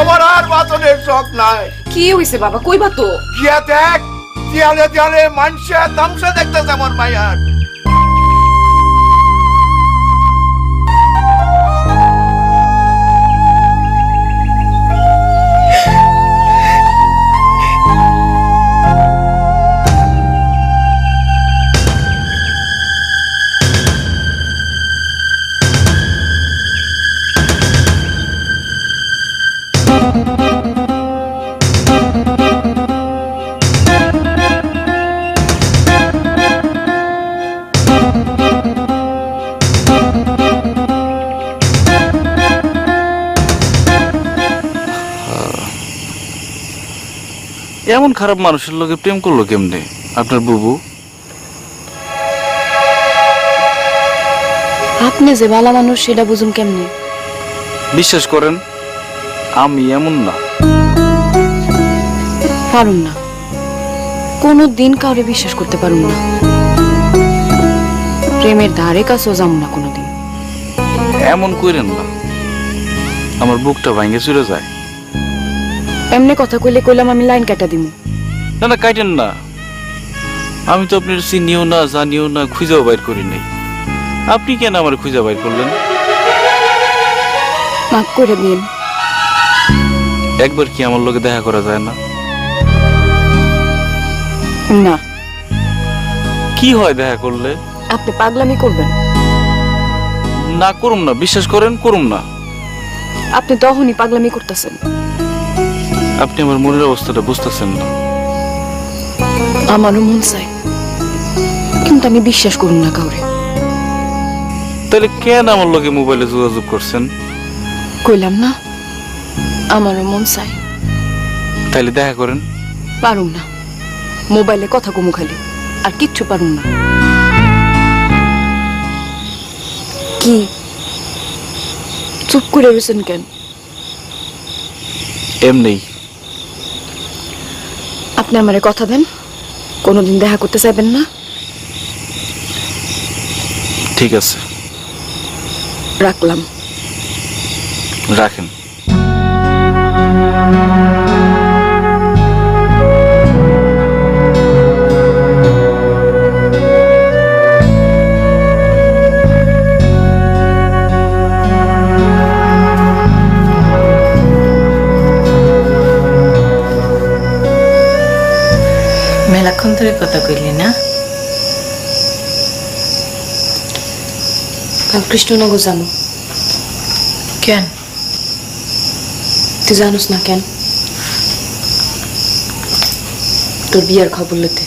আমার আর বাঁচনের শখ নাই। কি হইছে বাবা, কইবা তো? গিয়া দেখ, দেয়ালে দেয়ালে মানুষে তামসা দেখতেছে আমার মায়ার। এমন খারাপ মানুষের লগে প্রেম করলো কেমনে আপনার বুবু? আপনি যে ভালো মানুষ সেটা বুঝুম কেমনে? বিশ্বাস করেন, আমি এমন না। পারুম না, কোনো দিন কাউরে বিশ্বাস করতে পারুম না। প্রেমের ধারে কাছেও যাম না কোনোদিন। এমন কইরেন না, আমার বুকটা ভাঙে চুরে যায়। এমনি কথা কইলে কইলাম আমি লাইন কাটা দিমু। না না, কাটেন না, আমি তো আপনার চিনিও না জানিও না খুঁজেও বাইর করি নাই। আপনি কেন আমার খুঁজে বাইর করলেন? মাফ করে দিন। একবার কি আমার লোকে দেখা করা যায় না? না, কি হয় দেখা করলে? আপনি পাগলামি করবেন। না করুম না, বিশ্বাস করেন করুম না। আপনি তখনই পাগলামি করতেছেন। আপনি আমার মনের অবস্থাটা বুঝতেছেন না। আমারও মন চাই, কিন্তু আমি বিশ্বাস করুন না কাউরে। তাহলে কেন আমার লোকে মোবাইলে যোগাযোগ করছেন? কইলাম না, আমারও মন চাই। তাহলে দেখা করেন। পারুম না, মোবাইলে কথা কমু খালি, আর কিচ্ছু পারুম না। কি চুপ করে রয়েছেন কেন? এমনি। আপনি আমারে কথা দেন, কোনোদিন দেখা করতে চাইবেন না? ঠিক আছে, রাখলাম। রাখেন। মেলাক্ষণ ধরে কথা কইলি না? কাল কৃষ্ণনগর যাবো। কেন? তুই জানোস না কেন? তোর বিয়ার খবর লইতে।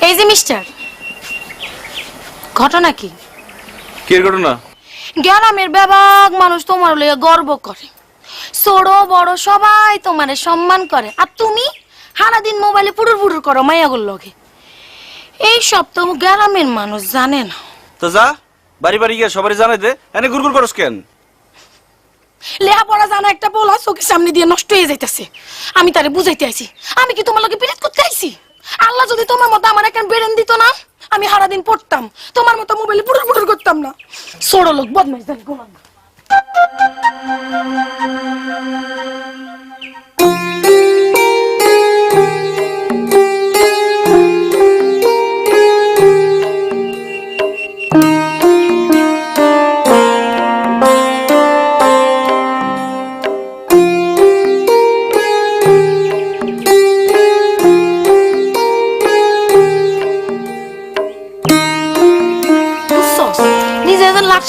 এই যে মিস্টার, ঘটনা কি? কি ঘটনা? গ্রামের ব্যাপক মানুষ তোমার লইয়া গর্ব করে, ছোট বড় সবাই তোমারে সম্মান করে, আর তুমি সারাদিন মোবাইলে পুরুর পুরুর করো মাইয়াগুর লগে। এই সব তো গ্রামের মানুষ জানে না। তো যা বাড়ি বাড়ি গিয়ে সবারই জানাই দে, এনে গুরগুর করস কেন? লেহাপড়া জানা একটা পোলা চোখের সামনে দিয়ে নষ্ট হয়ে যাইতেছে, আমি তারে বুঝাইতে আইছি। আমি কি তোমার লগে বিরোধ করতে আইছি? আল্লাহ যদি তোমার মতো আমার একটা বেরেন দিত না, আমি সারাদিন পড়তাম, তোমার মতো মোবাইলে পুরুর পুরুর করতাম না। ছোট লোক বদমাইশ জানি গোলাম।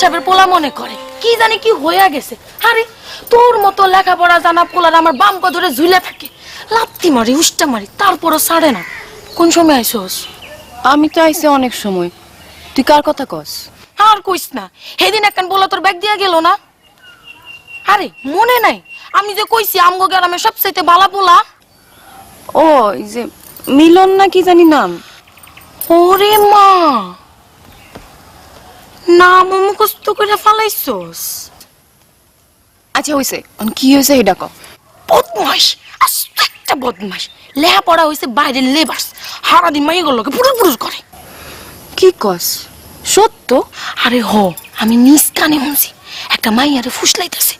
সাহেবের পোলা মনে করে কি জানি কি হইয়া গেছে। আরে তোর মতো লেখাপড়া জানা পোলার আমার বাম পা ধরে ঝুলে থাকে, লাত্তি মারি উষ্টা মারি, তারপরও ছাড়ে না। কোন সময় আইসোস? আমি তো আইছি অনেক সময়। তুই কার কথা কস? আর কইস না, সেদিন একখান পোলা তোর ব্যাগ দিয়া গেল না? আরে মনে নাই আমি যে কইছি আমগো গ্রামে সবচাইতে ভালো পোলা? ও এই যে মিলন না কি জানি নাম। ওরে মা, নাম মুখস্থ করে ফালাইছস? আচ্ছা হইছে, কি হয়েছে এটা ক। বদমাস, আস্ত একটা বদমাস। লেহাপড়া হইছে বাইরের লেবার্স, সারাদিন মাইয়াগুলোকে পুরুর পুরুর করে। কি কস? সত্য? আরে হ, আমি নিজ কানে শুনছি একটা মাইয়ারে ফুসলাইতেছে।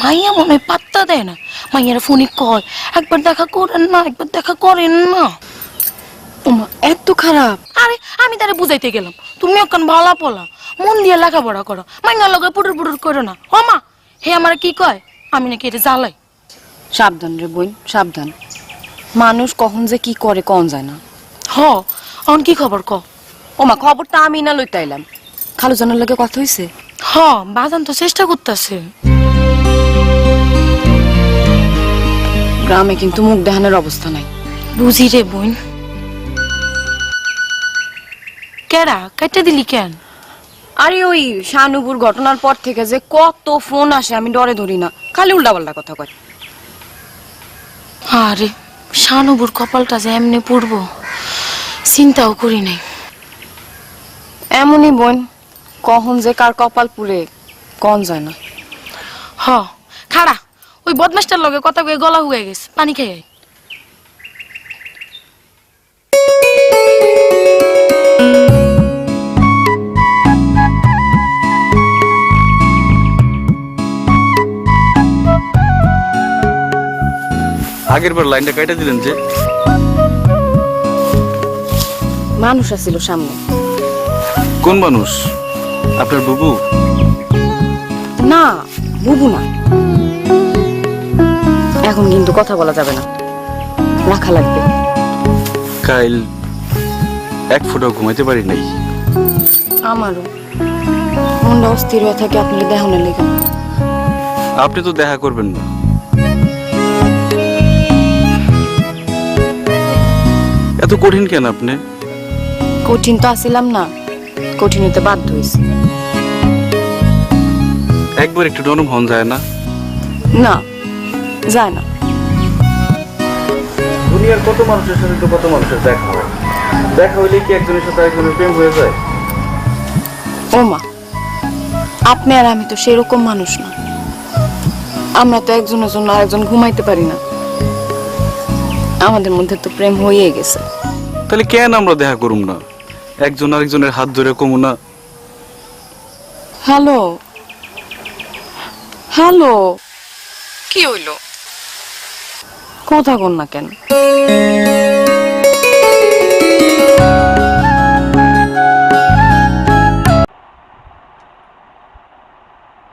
মাইয়া মনে হয় পাত্তা দেয় না, মাইয়ারে ফোনে কয় একবার দেখা করেন না, একবার দেখা করেন না। ওমা এত খারাপ? আরে আমি তারে বুঝাইতে গেলাম তুমি ওখান ভালা পোলা, মন দিয়ে লেখাপড়া করো, মাইয়ার লগে পুরুর পুরুর করো না। ও মা, হে আমার কি কয় আমি নাকি এটা জ্বালাই। সাবধান রে বোন, সাবধান। মানুষ কখন যে কি করে কন যায় না। হ, অন কি খবর ক? ওমা খবরটা আমি না লইতে আইলাম। খালু জানার লগে কথা হইছে? হ, বাজান তো চেষ্টা করতেছে। গ্রামে কিন্তু মুখ দেখানোর অবস্থা নাই। বুঝি রে বোন। কেরা কাইটা দিলি কেন? আরে ওই শানুপুর ঘটনার পর থেকে যে কত ফোন আসে আমি ডরে ধরি না, খালি উল্টাপাল্টা কথা কয়। আরে শানুবুর কপালটা যে এমনি পড়বো চিন্তাও করি নাই। এমনই বোন, কখন যে কার কপাল পুড়ে কন যায় না। হ খাড়া, ওই বদমাসটার লগে কথা কয়ে গলা হুয়ে গেছে, পানি খাই আয়। আগের বার লাইনটা কাটা দিলেন যে? মানুষ আছিল সামনে। কোন মানুষ? আপনার বুবু? না, বুবু না। এখন কিন্তু কথা বলা যাবে না, রাখা লাগবে। কাইল এক ফুটাও ঘুমাইতে পারি নাই। আমারও মনটা অস্থির হয়ে থাকে আপনার দেহনের লেগে। আপনি তো দেখা করবেন না। এত কঠিন কেন আপনি? কঠিন তো আসিলাম না, কঠিন হতে বাধ্য হয়েছে। একবার একটু নরম হন যায় না? না, যায় না। দুনিয়ার কত মানুষের সাথে তো কত মানুষের দেখা হয়, দেখা হইলে কি একজনের সাথে একজনের প্রেম হয়ে যায়? ও মা, আপনি আর আমি তো সেরকম মানুষ না। আমরা তো একজনের জন্য আরেকজন ঘুমাইতে পারি না। আমাদের মধ্যে তো প্রেম হয়ে গেছে। তাহলে কেন আমরা দেখা করুম না? একজন আরেকজনের হাত ধরে কমু না? হ্যালো হ্যালো, কি হইল? কথা কন না কেন?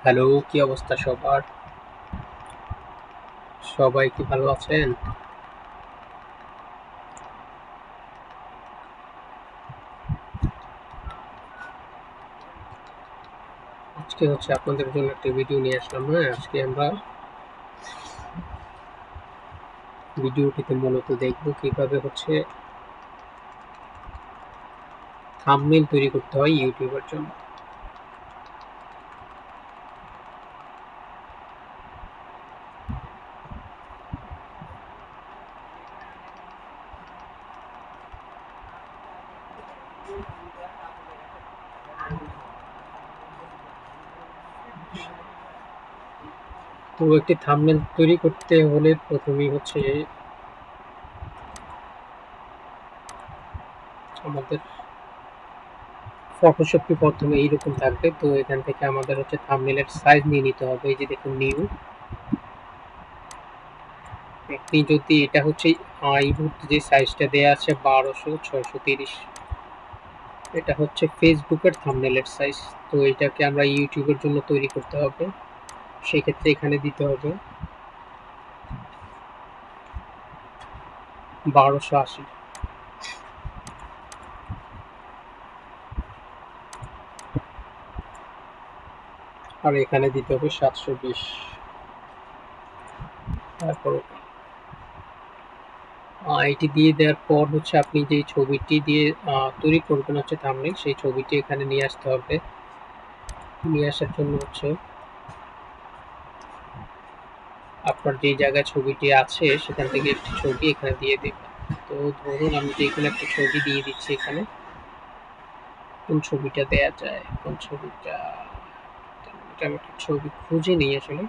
হ্যালো, কি অবস্থা সবার? সবাই কি ভালো আছেন? আজকে হচ্ছে আপনাদের জন্য একটা ভিডিও নিয়ে আসলাম। হ্যাঁ, আজকে আমরা ভিডিওটিতে মূলত দেখব কিভাবে হচ্ছে থাম্বনেইল তৈরি করতে হয় ইউটিউবের জন্য। তো একটি থাম্বনেইল তৈরি করতে হলে প্রথমেই হচ্ছে আমাদের ফটোশপটি প্রথমে এইরকম থাকবে। তো এখান থেকে আমাদের হচ্ছে থাম্বনেইলের সাইজ নিয়ে নিতে হবে। এই যে দেখুন নিউ, আপনি যদি এটা হচ্ছে এই মুহূর্তে যে সাইজটা দেওয়া আছে 1200x630, এটা হচ্ছে ফেসবুকের থাম্বনেইলের সাইজ। তো এটাকে আমরা ইউটিউবের জন্য তৈরি করতে হবে, সেক্ষেত্রে এখানে দিতে হবে 1280। আর এখানে দিতে হবে 720। তারপর এটি দিয়ে দেওয়ার পর হচ্ছে আপনি যে ছবিটি দিয়ে তৈরি করবেন হচ্ছে থাম্বনেইল, সেই ছবিটি এখানে নিয়ে আসতে হবে। নিয়ে আসার জন্য হচ্ছে আপনার যে জায়গায় ছবিটি আছে সেখান থেকে একটি ছবি এখানে দিয়ে দেবেন। তো ধরুন আমি যে এখানে একটা ছবি দিয়ে দিচ্ছি। এখানে কোন ছবিটা দেয়া যায়, কোন ছবিটা, এটা আমি একটা ছবি খুঁজে নিই আসলে।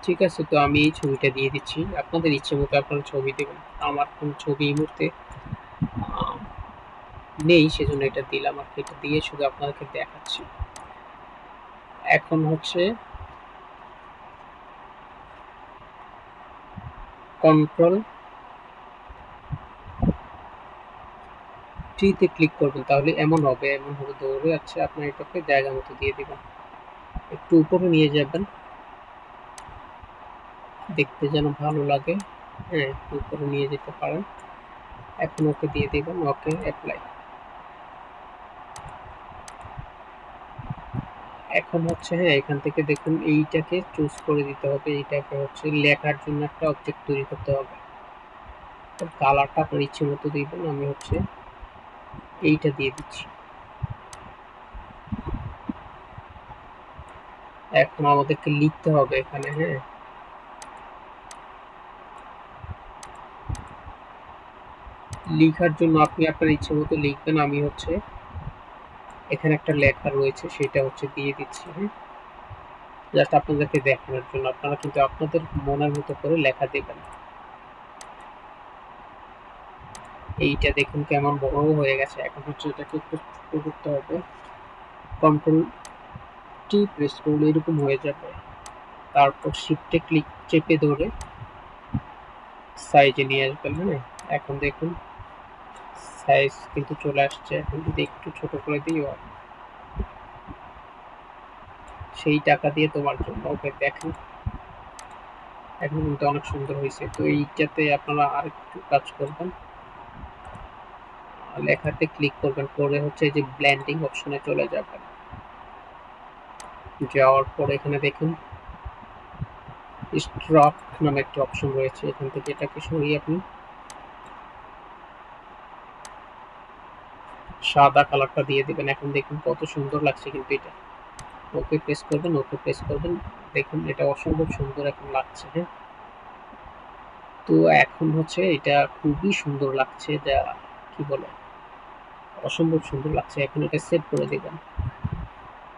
ঠিক আছে, তো আমি এই ছবিটা দিয়ে দিচ্ছি। আপনাদের ইচ্ছে মতো আপনারা ছবি দেবেন। আমার কোন ছবি এই মুহূর্তে নেই, সেজন্য এটা দিলাম। আর এটা দিয়ে শুধু আপনাদেরকে দেখাচ্ছি। এখন হচ্ছে কন্ট্রোল টিতে ক্লিক করবেন, তাহলে এমন হবে দৌড়ে যাচ্ছে। আপনার এটাকে জায়গা মতো দিয়ে দিবেন, একটু উপরে নিয়ে যাবেন, দেখতে যেন ভালো লাগে। হ্যাঁ, একটু উপরে নিয়ে যেতে পারেন। এখন ওকে দিয়ে দিবেন, ওকে অ্যাপ্লাই। এখন হচ্ছে হ্যাঁ, এখান থেকে দেখুন এইটাকে চুজ করে দিতে হবে। এইটাকে হচ্ছে লেখার জন্য একটা অবজেক্ট তৈরি করতে হবে। তো কালারটা আপনার ইচ্ছে মতো দিবেন। আমি হচ্ছে এইটা দিয়ে দিচ্ছি। এখন আমাদেরকে লিখতে হবে এখানে। হ্যাঁ, লেখার জন্য আপনি আপনার ইচ্ছে মতো লিখবেন। আমি হচ্ছে এখানে একটা লেখা রয়েছে সেটা হচ্ছে দিয়ে দিচ্ছি। হ্যাঁ, জাস্ট আপনাদেরকে দেখানোর জন্য। আপনারা কিন্তু আপনাদের মনের মতো করে লেখা দেবেন। এইটা দেখুন কেমন বড় হয়ে গেছে। এখন হচ্ছে এটাকে একটু ছোট করতে হবে। কন্ট্রোল টি প্রেস করলে এরকম হয়ে যাবে। তারপর শিফটে ক্লিক চেপে ধরে সাইজে নিয়ে আসবেন। হ্যাঁ, এখন দেখুন সাইজ কিন্তু চলে আসছে। এখন যদি একটু ছোট করে দিই, সেই টাকা দিয়ে তোমার জন্য। ওকে, দেখেন এখন কিন্তু অনেক সুন্দর হয়েছে। তো এইটাতে আপনারা আরেকটু কাজ করবেন, লেখাতে ক্লিক করবেন, করে হচ্ছে যে ব্লেন্ডিং অপশনে চলে যাবেন। যাওয়ার পর এখানে দেখুন স্ট্রক নামে একটা অপশন রয়েছে। এখান থেকে এটাকে সরিয়ে আপনি সাদা কালারটা দিয়ে দিবেন। এখন দেখুন কত সুন্দর লাগছে কিন্তু এটা। ওকে প্রেস করবেন, ওকে প্রেস করবেন। দেখুন এটা অসম্ভব সুন্দর এখন লাগছে। হ্যাঁ, তো এখন হচ্ছে এটা খুবই সুন্দর লাগছে, যা কি বলে, অসম্ভব সুন্দর লাগছে। এখন এটা সেভ করে দিবেন।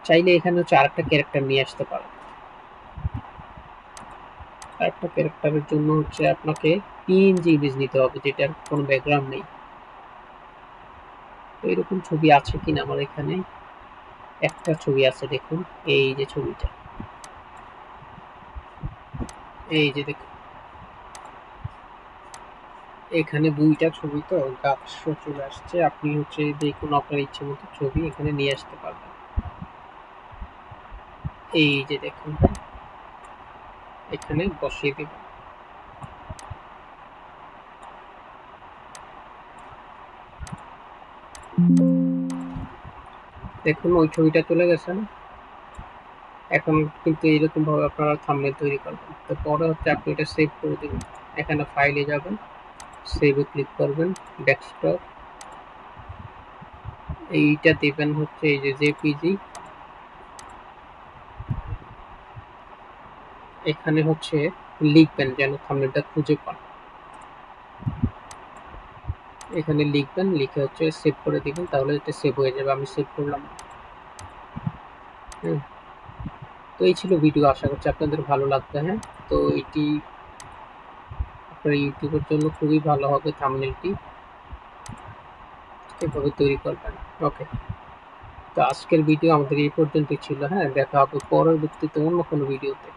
চাইলে এখানে হচ্ছে আরেকটা ক্যারেক্টার নিয়ে আসতে পারেন। আরেকটা ক্যারেক্টারের জন্য হচ্ছে আপনাকে পিএনজি ইমেজ নিতে হবে, যেটার কোনো ব্যাকগ্রাউন্ড নেই। তো এরকম ছবি আছে কিনা আমার এখানে? একটা ছবি আছে, দেখুন এই যে ছবিটা, এই যে দেখুন এখানে দুইটা ছবি, তো গাছ চলে আসছে। আপনি হচ্ছে দেখুন আপনার ইচ্ছে মতো ছবি এখানে নিয়ে আসতে পারবেন। এই যে দেখুন এখানে বসিয়ে দেবেন। দেখুন ওই ছবিটা চলে গেছে না? এখন কিন্তু এইরকম ভাবে আপনারা থাম্বনেল তৈরি করবেন। তো পরে হচ্ছে আপনি এটা সেভ করে দিবেন। এখানে ফাইলে যাবেন, সেভে ক্লিক করবেন, ডেস্কটপ, এইটা দিবেন হচ্ছে এই যে জেপিজি। এখানে হচ্ছে লিখবেন যেন থাম্বনেলটা খুঁজে পান। এখানে লিখবেন, লিখে হচ্ছে সেভ করে দিবেন, তাহলে এটা সেভ হয়ে যাবে। আমি সেভ করলাম। হ্যাঁ, তো এই ছিল ভিডিও। আশা করছি আপনাদের ভালো লাগবে। হ্যাঁ, তো এটি আপনার ইউটিউবের জন্য খুবই ভালো হবে। থাম্বনেলটি এভাবে তৈরি করবেন। ওকে, তো আজকের ভিডিও আমাদের এই পর্যন্তই ছিল। হ্যাঁ, দেখা হবে পরবর্তীতে অন্য কোনো ভিডিওতে।